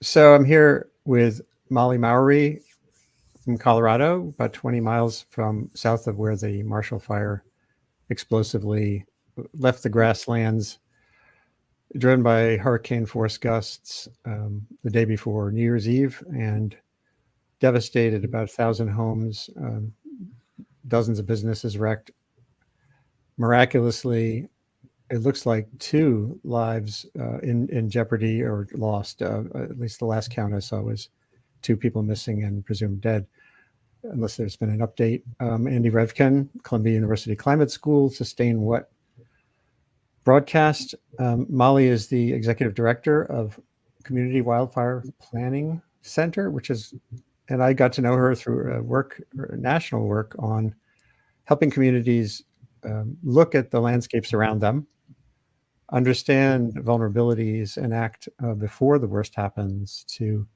So I'm here with Molly Mowery from Colorado, about 20 miles from south of where the Marshall Fire explosively left the grasslands, driven by hurricane force gusts the day before New Year's Eve, and devastated about 1,000 homes, dozens of businesses wrecked. Miraculously, it looks like two lives in jeopardy or lost. At least the last count I saw was two people missing and presumed dead, unless there's been an update. Andy Revkin, Columbia University Climate School, sustained what broadcast. Molly is the executive director of Community Wildfire Planning Center, which is, and I got to know her through national work on helping communities look at the landscapes around them, understand vulnerabilities, and act before the worst happens to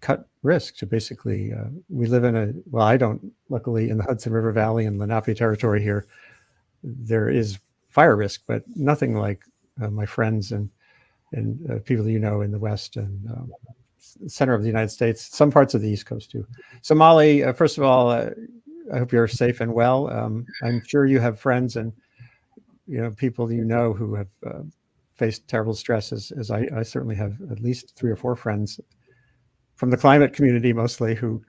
cut risk. To basically, we live in I don't, luckily in the Hudson River Valley and Lenape territory here, there is fire risk, but nothing like my friends and people you know in the West and center of the United States, some parts of the East Coast too. So Molly, first of all, I hope you're safe and well. I'm sure you have friends and people who have faced terrible stress, as I certainly have at least 3 or 4 friends from the climate community, mostly, who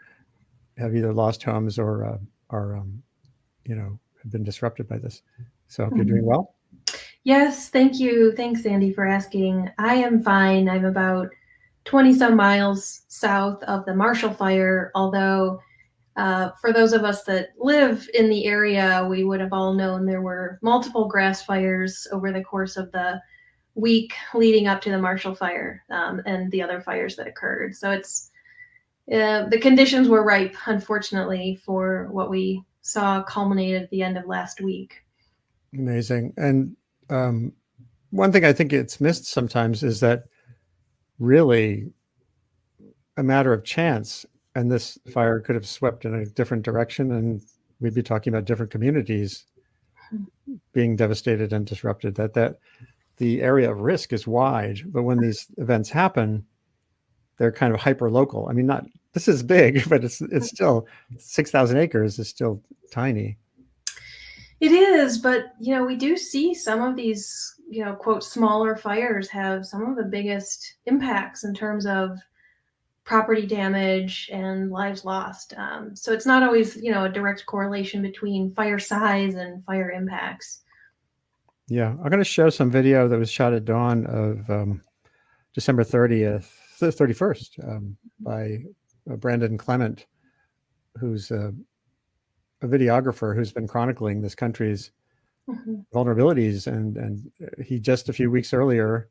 have either lost homes or are have been disrupted by this. So I hope you're doing well. Yes, thank you. Thanks, Andy, for asking. I am fine. I'm about 20 some miles south of the Marshall Fire, although for those of us that live in the area, we would have all known there were multiple grass fires over the course of the week leading up to the Marshall Fire and the other fires that occurred. So the conditions were ripe, unfortunately, for what we saw culminate at the end of last week. Amazing. And one thing I think it's missed sometimes is that really a matter of chance, and this fire could have swept in a different direction, and we'd be talking about different communities being devastated and disrupted. That the area of risk is wide, but when these events happen, they're kind of hyper local. I mean, this is big, but it's still 6,000 acres is still tiny. It is, but we do see some of these, quote, smaller fires have some of the biggest impacts in terms of property damage and lives lost. So it's not always, a direct correlation between fire size and fire impacts. Yeah, I'm going to show some video that was shot at dawn of December 31st by Brandon Clement, who's a videographer who's been chronicling this country's vulnerabilities. And he just a few weeks earlier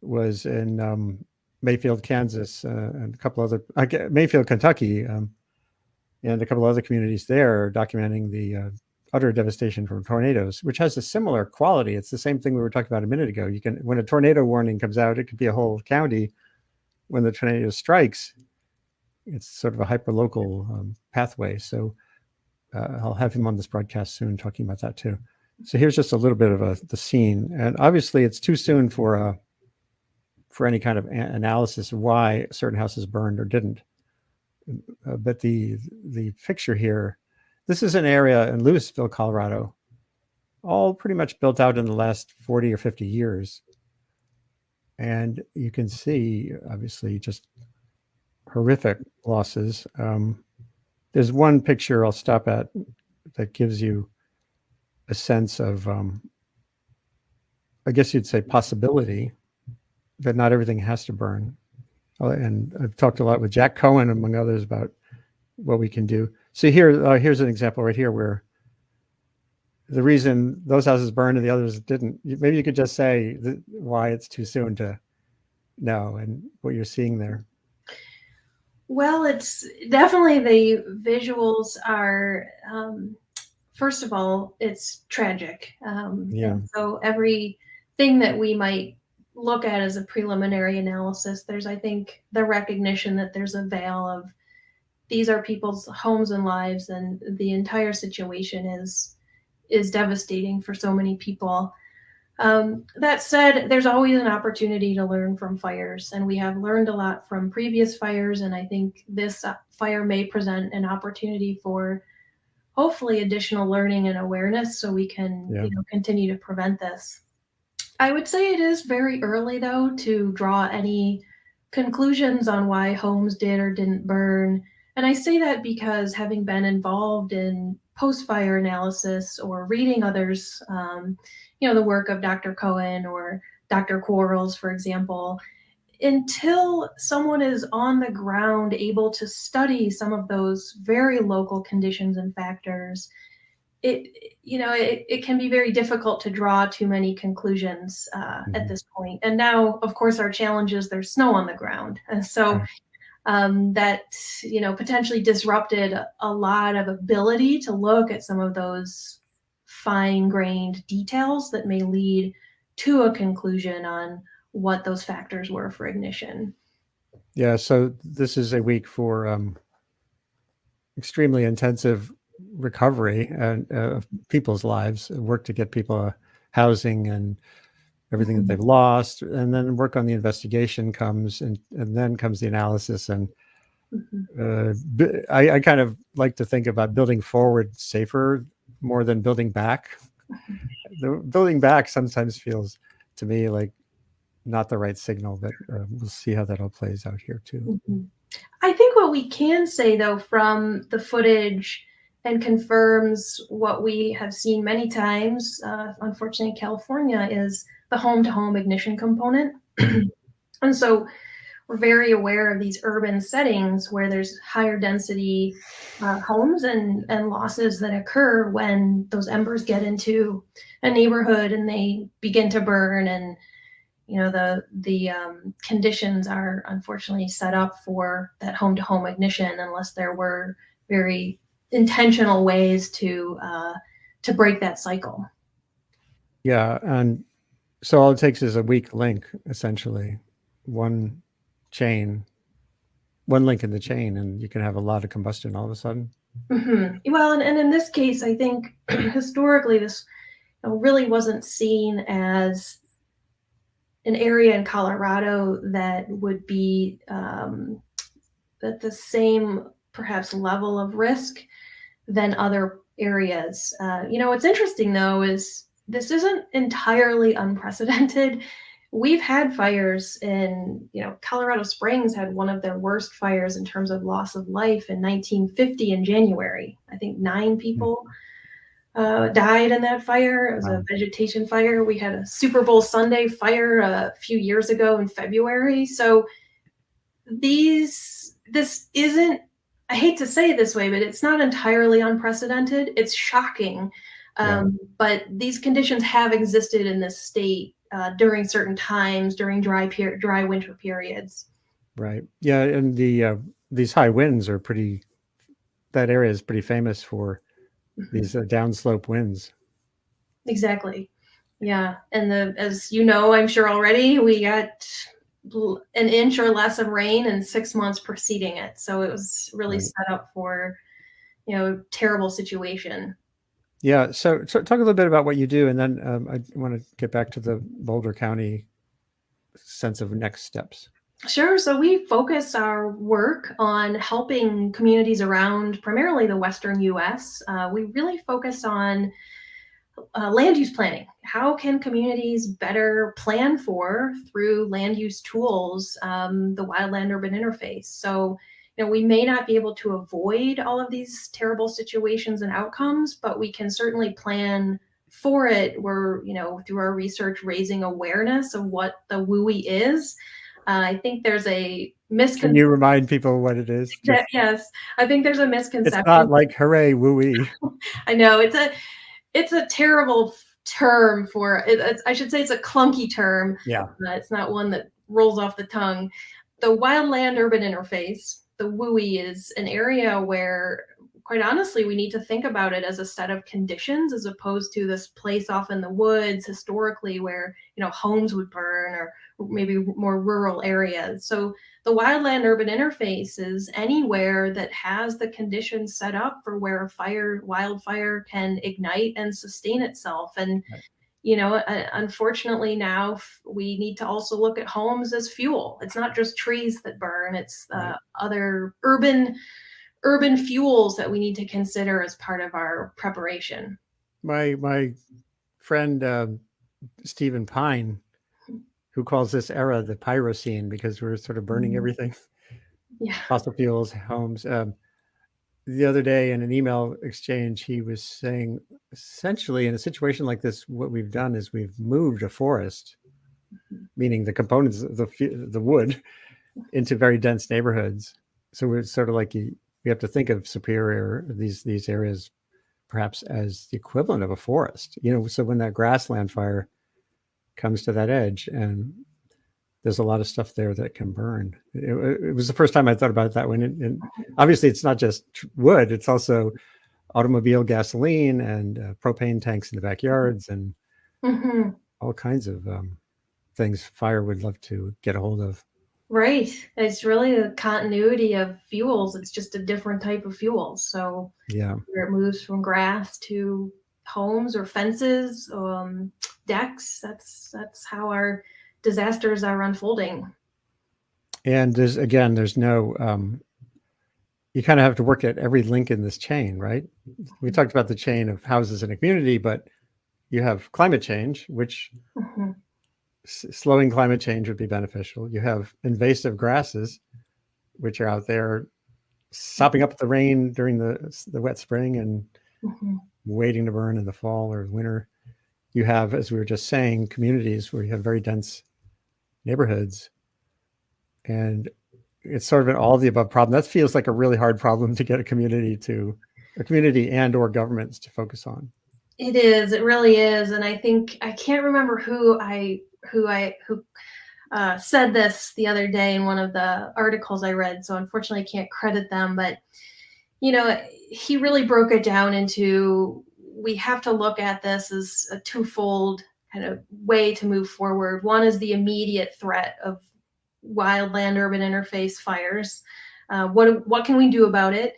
was in Mayfield, Kansas, and a couple other, Mayfield, Kentucky, and a couple other communities there, documenting the utter devastation from tornadoes, which has a similar quality. It's the same thing we were talking about a minute ago. When a tornado warning comes out, it could be a whole county. When the tornado strikes, it's sort of a hyper-local pathway. So I'll have him on this broadcast soon talking about that too. So here's just a little bit of the scene. And obviously it's too soon for any kind of analysis of why certain houses burned or didn't. But the picture here, this is an area in Louisville, Colorado, all pretty much built out in the last 40 or 50 years. And you can see, obviously, just horrific losses. There's one picture I'll stop at that gives you a sense of, I guess you'd say, possibility that not everything has to burn. And I've talked a lot with Jack Cohen, among others, about what we can do. So here's an example right here where the reason those houses burned and the others didn't, maybe you could just say why it's too soon to know and what you're seeing there. Well, it's definitely, the visuals are, first of all, it's tragic. And so everything that we might look at as a preliminary analysis, there's, I think, the recognition that there's a veil of these are people's homes and lives, and the entire situation is devastating for so many people. That said, there's always an opportunity to learn from fires, and we have learned a lot from previous fires, and I think this fire may present an opportunity for hopefully additional learning and awareness so we can Yeah. continue to prevent this. I would say it is very early, though, to draw any conclusions on why homes did or didn't burn. And I say that because having been involved in post fire analysis or reading others, the work of Dr. Cohen or Dr. Quarles, for example, until someone is on the ground able to study some of those very local conditions and factors, it can be very difficult to draw too many conclusions at this point. And now, of course, our challenge is there's snow on the ground, and so that potentially disrupted a lot of ability to look at some of those fine-grained details that may lead to a conclusion on what those factors were for ignition. Yeah. So this is a week for extremely intensive recovery and of people's lives, work to get people housing and everything that they've lost, and then work on the investigation comes, and then comes the analysis. And I kind of like to think about building forward safer more than building back. The building back sometimes feels to me like not the right signal, but we'll see how that all plays out here too. I think what we can say, though, from the footage and confirms what we have seen many times, unfortunately in California, is the home-to-home ignition component. And so we're very aware of these urban settings where there's higher density homes and losses that occur when those embers get into a neighborhood and they begin to burn, and the conditions are unfortunately set up for that home-to-home ignition unless there were very intentional ways to break that cycle. Yeah, and so all it takes is a weak link, essentially, one link in the chain, and you can have a lot of combustion all of a sudden. Well, and in this case, I think historically this really wasn't seen as an area in Colorado that would be at the same perhaps level of risk than other areas. What's interesting, though, is this isn't entirely unprecedented. We've had fires in, Colorado Springs had one of their worst fires in terms of loss of life in 1950 in January. I think 9 people died in that fire. It was a vegetation fire. We had a Super Bowl Sunday fire a few years ago in February. So this isn't, I hate to say it this way, but it's not entirely unprecedented. It's shocking. But these conditions have existed in this state during certain times, during dry winter periods. Right. Yeah, and these high winds are that area is pretty famous for these downslope winds. Exactly. Yeah. And as you know, I'm sure already, we got an inch or less of rain in 6 months preceding it. So it was really set up for, terrible situation. Yeah. So talk a little bit about what you do, and then I want to get back to the Boulder County sense of next steps. Sure. So we focus our work on helping communities around primarily the Western U.S. We really focus on land use planning. How can communities better plan for, through land use tools, the wildland-urban interface? So, we may not be able to avoid all of these terrible situations and outcomes, but we can certainly plan for it. We're, through our research, raising awareness of what the WUI is. I think there's a misconception. Can you remind people what it is? Yes, I think there's a misconception. It's not like hooray, WUI. I know it's a terrible term for it. I should say it's a clunky term. Yeah. It's not one that rolls off the tongue. The wildland-urban interface, the WUI, is an area where, quite honestly, we need to think about it as a set of conditions as opposed to this place off in the woods historically where, homes would burn, or maybe more rural areas. So the wildland-urban interface is anywhere that has the conditions set up for where a wildfire can ignite and sustain itself. And, Unfortunately now we need to also look at homes as fuel. It's not just trees that burn, it's Right. other urban fuels that we need to consider as part of our preparation. My friend Stephen Pine, who calls this era the Pyrocene because we're sort of burning everything, Yeah. fossil fuels, homes. The other day in an email exchange, he was saying, essentially, in a situation like this, what we've done is we've moved a forest, meaning the components of the wood, into very dense neighborhoods. So we're sort of like we have to think of Superior, these areas, perhaps as the equivalent of a forest. So when that grassland fire comes to that edge, and there's a lot of stuff there that can burn. It was the first time I thought about it that way. And obviously, it's not just wood; it's also automobile gasoline and propane tanks in the backyards and all kinds of things fire would love to get a hold of. Right. It's really a continuity of fuels. It's just a different type of fuel. So Yeah. where it moves from grass to homes or fences, decks, that's how our disasters are unfolding. And there's no, you kind of have to work at every link in this chain, right? We talked about the chain of houses in a community, but you have climate change, which slowing climate change would be beneficial. You have invasive grasses, which are out there sopping up the rain during the wet spring and waiting to burn in the fall or winter. You have, as we were just saying, communities where you have very dense neighborhoods, and it's sort of an all of the above problem. That feels like a really hard problem to get a community and or governments to focus on. It is. It really is. And I think I can't remember who said this the other day in one of the articles I read. So unfortunately, I can't credit them. But he really broke it down into, we have to look at this as a twofold kind of way to move forward. One is the immediate threat of wildland urban interface fires. What can we do about it?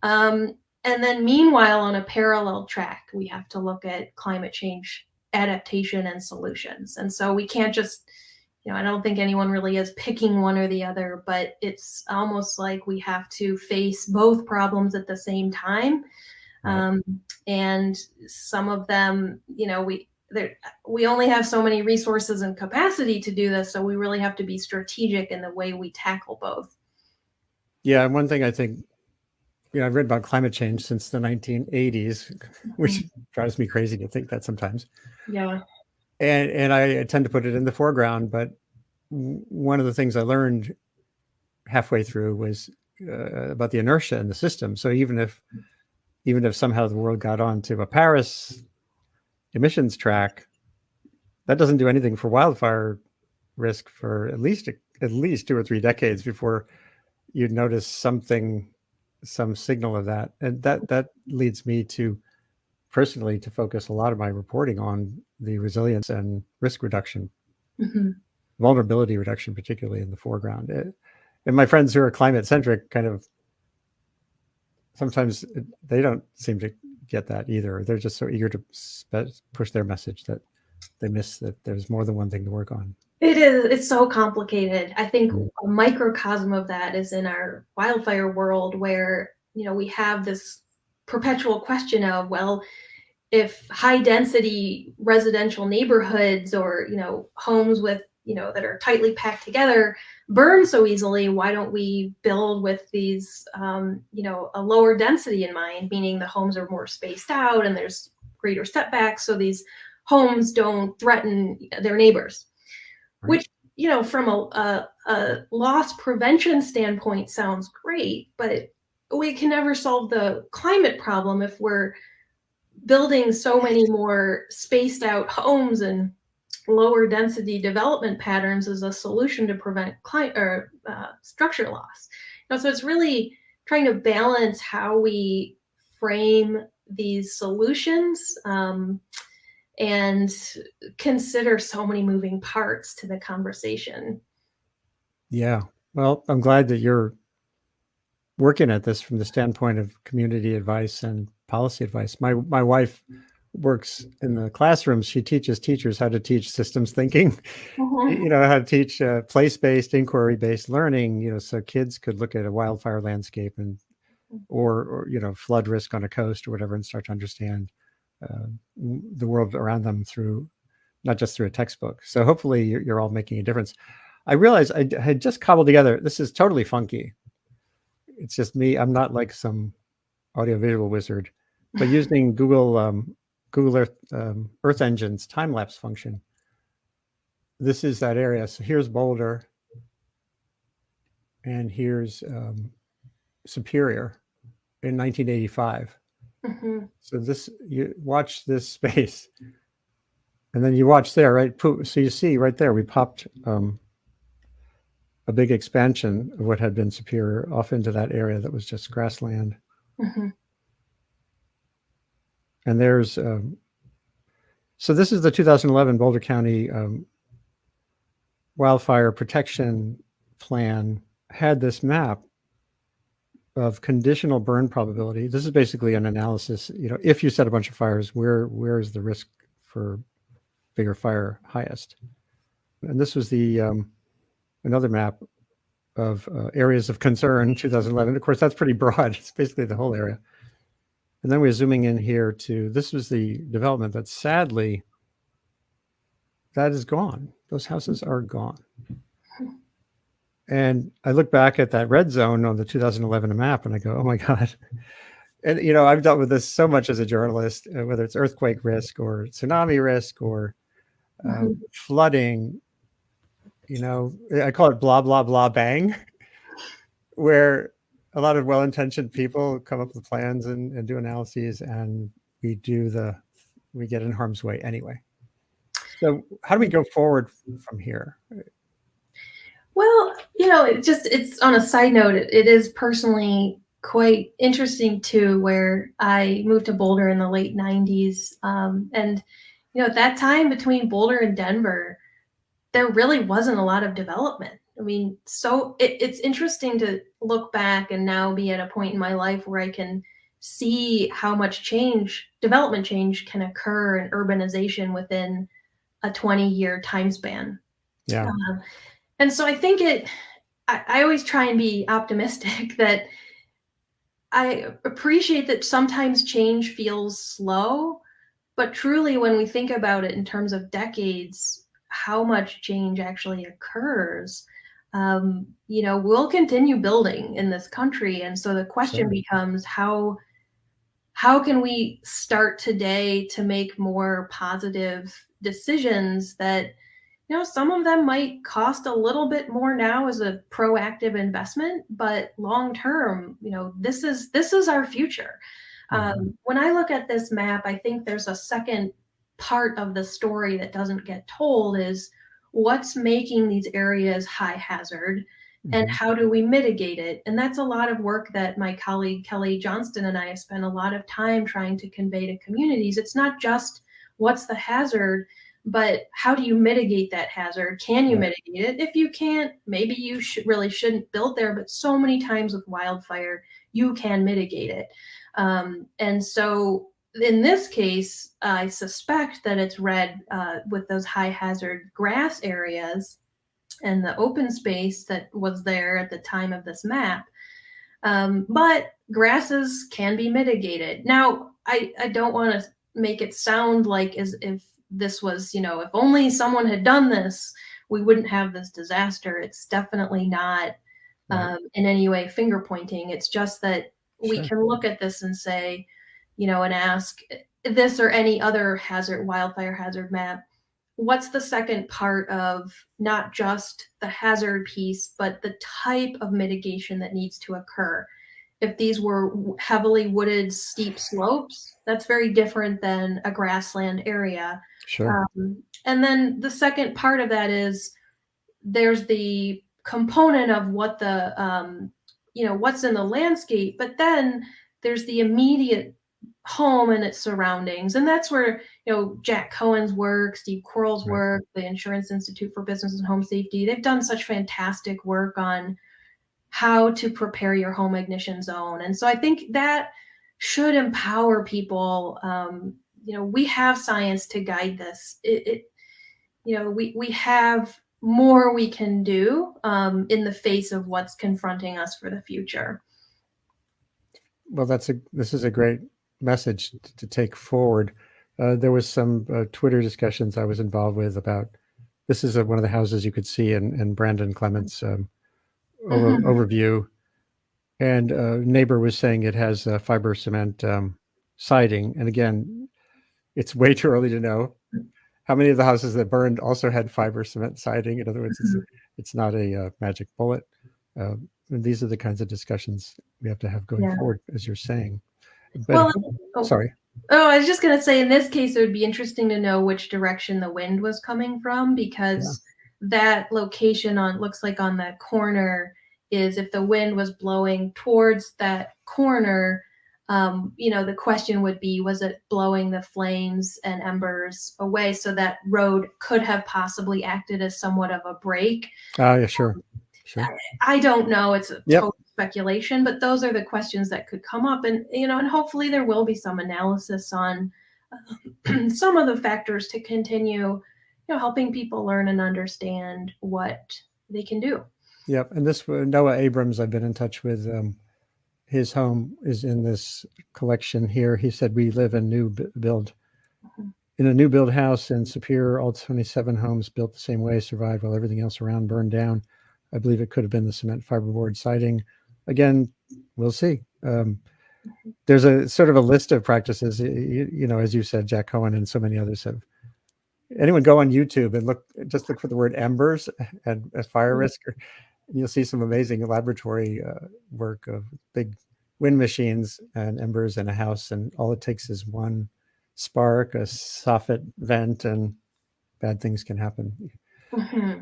And then meanwhile, on a parallel track, we have to look at climate change adaptation and solutions. And so we can't just, I don't think anyone really is picking one or the other, but it's almost like we have to face both problems at the same time. Right. And some of them, we only have so many resources and capacity to do this. So we really have to be strategic in the way we tackle both. Yeah. And one thing I think, I've read about climate change since the 1980s, which drives me crazy to think that sometimes. Yeah. And I tend to put it in the foreground, but one of the things I learned halfway through was about the inertia in the system. So even if somehow the world got onto a Paris emissions track, that doesn't do anything for wildfire risk for at least 2 or 3 decades before you'd notice some signal of that. And that leads me to personally to focus a lot of my reporting on the resilience and risk reduction, vulnerability reduction, particularly in the foreground. And my friends who are climate centric kind of sometimes they don't seem to get that either. They're just so eager to push their message that they miss that there's more than one thing to work on. It is. It's so complicated. I think a microcosm of that is in our wildfire world where, we have this perpetual question of, well, if high density residential neighborhoods or, homes with, that are tightly packed together burn so easily, why don't we build with these, a lower density in mind, meaning the homes are more spaced out and there's greater setbacks. So these homes don't threaten their neighbors. Right. Which, from a loss prevention standpoint sounds great, but we can never solve the climate problem if we're building so many more spaced out homes and lower density development patterns as a solution to prevent structure loss. So it's really trying to balance how we frame these solutions and consider so many moving parts to the conversation. Yeah. Well, I'm glad that you're working at this from the standpoint of community advice and policy advice. My wife works in the classrooms. She teaches teachers how to teach systems thinking, Mhm. how to teach place-based, inquiry-based learning, so kids could look at a wildfire landscape and or flood risk on a coast or whatever and start to understand the world around them through not just through a textbook. So hopefully you're all making a difference. I realized I had just cobbled together, this is totally funky. It's just me. I'm not like some audiovisual wizard, but using Google Earth Engine's Timelapse function. This is that area. So here's Boulder, and here's Superior in 1985. Mhm. So you watch this space, and then you watch there, right? So you see right there, we popped a big expansion of what had been Superior off into that area that was just grassland. Mhm. And there's so this is the 2011 Boulder County Wildfire Protection Plan had this map of conditional burn probability. This is basically an analysis, if you set a bunch of fires, where is the risk for bigger fire highest? And this was the another map of areas of concern, 2011. Of course, that's pretty broad. It's basically the whole area. And then we're zooming in here to, this was the development that sadly, that is gone. Those houses are gone. And I look back at that red zone on the 2011 map and I go, oh my God. And, I've dealt with this so much as a journalist, whether it's earthquake risk or tsunami risk or Mhm. flooding, I call it blah, blah, blah, bang, where a lot of well-intentioned people come up with plans and do analyses, and we get in harm's way anyway. So how do we go forward from here? Well, it's on a side note, it is personally quite interesting too, where I moved to Boulder in the late 90s. And, at that time between Boulder and Denver, there really wasn't a lot of development. I mean, so it's interesting to look back and now be at a point in my life where I can see how much development change can occur in urbanization within a 20-year time span. Yeah. And so I think I always try and be optimistic that I appreciate that sometimes change feels slow, but truly when we think about it in terms of decades, how much change actually occurs, we'll continue building in this country. And so the question Sure. becomes how can we start today to make more positive decisions that some of them might cost a little bit more now as a proactive investment, but long term, this is our future. When I look at this map, I think there's a second part of the story that doesn't get told is what's making these areas high hazard and how do we mitigate it? And that's a lot of work that my colleague Kelly Johnston and I have spent a lot of time trying to convey to communities. It's not just what's the hazard, but how do you mitigate that hazard? Can you mitigate it? If you can't, maybe you really shouldn't build there, but so many times with wildfire, you can mitigate it. And so in this case, I suspect that it's red with those high hazard grass areas and the open space that was there at the time of this map. But grasses can be mitigated. Now, I don't want to make it sound like as if this was, if only someone had done this, we wouldn't have this disaster. It's definitely not in any way finger pointing. It's just that we can look at this and say, and ask this or any other wildfire hazard map, what's the second part of not just the hazard piece, but the type of mitigation that needs to occur? If these were heavily wooded, steep slopes, that's very different than a grassland area. Sure. And then the second part of that is there's the component of what what's in the landscape, but then there's the immediate home and its surroundings. And that's where, Jack Cohen's work, Steve Quarles' work, the Insurance Institute for Business and Home Safety, they've done such fantastic work on how to prepare your home ignition zone. And so I think that should empower people we have science to guide this. We have more we can do in the face of what's confronting us for the future. Well, this is a great message to take forward. There was some Twitter discussions I was involved with about, this is one of the houses you could see in Brandon Clement's overview. And a neighbor was saying it has fiber cement siding. And again, it's way too early to know how many of the houses that burned also had fiber cement siding. In other words, it's not a magic bullet. And these are the kinds of discussions we have to have going forward, as you're saying. But, sorry. Oh, I was just going to say, in this case, it would be interesting to know which direction the wind was coming from, because that location looks like on the corner is, if the wind was blowing towards that corner, the question would be, was it blowing the flames and embers away? So that road could have possibly acted as somewhat of a break. Yeah, sure. I don't know. It's a total speculation, but those are the questions that could come up. And, and hopefully there will be some analysis on some of the factors to continue, helping people learn and understand what they can do. Yep. And this Noah Abrams, I've been in touch with. His home is in this collection here. He said, we live in in a new build house in Superior. All 27 homes built the same way survived while everything else around burned down. I believe it could have been the cement fiberboard siding. Again, we'll see. There's a sort of a list of practices, as you said, Jack Cohen and so many others have. Anyone go on YouTube and just look for the word embers and fire risk, and you'll see some amazing laboratory work of big wind machines and embers in a house. And all it takes is one spark, a soffit vent, and bad things can happen.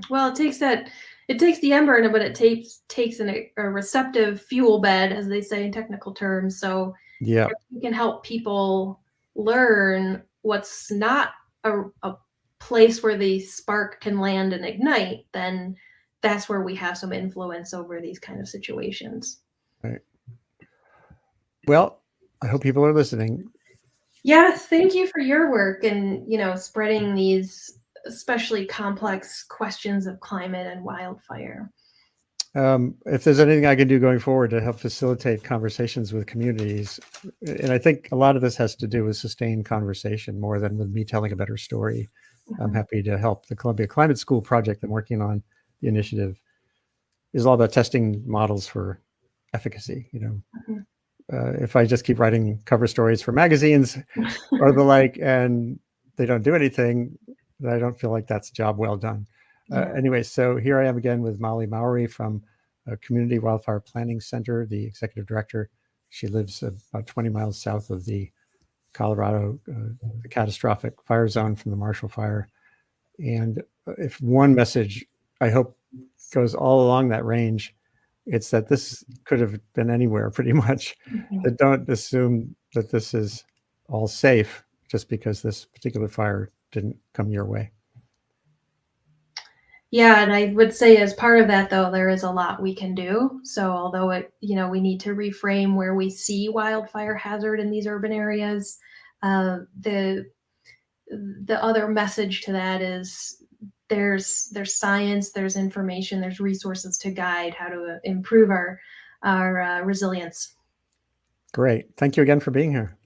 Well, it takes the ember, but it takes a receptive fuel bed, as they say in technical terms. So if you can help people learn what's not a place where the spark can land and ignite, then that's where we have some influence over these kind of situations. Right. Well, I hope people are listening. Yes, thank you for your work and, spreading these especially complex questions of climate and wildfire. If there's anything I can do going forward to help facilitate conversations with communities, and I think a lot of this has to do with sustained conversation more than with me telling a better story. I'm happy to help. The Columbia Climate School project I'm working on, the initiative, is all about testing models for efficacy. If I just keep writing cover stories for magazines or the like, and they don't do anything, I don't feel like that's a job well done. Anyway, so here I am again with Molly Mowery from Community Wildfire Planning Center, the executive director. She lives about 20 miles south of the Colorado the catastrophic fire zone from the Marshall Fire. And if one message I hope goes all along that range, it's that this could have been anywhere pretty much. That don't assume that this is all safe just because this particular fire didn't come your way. Yeah, and I would say as part of that, though, there is a lot we can do. So although we need to reframe where we see wildfire hazard in these urban areas, the other message to that is there's science, there's information, there's resources to guide how to improve our resilience. Great. Thank you again for being here.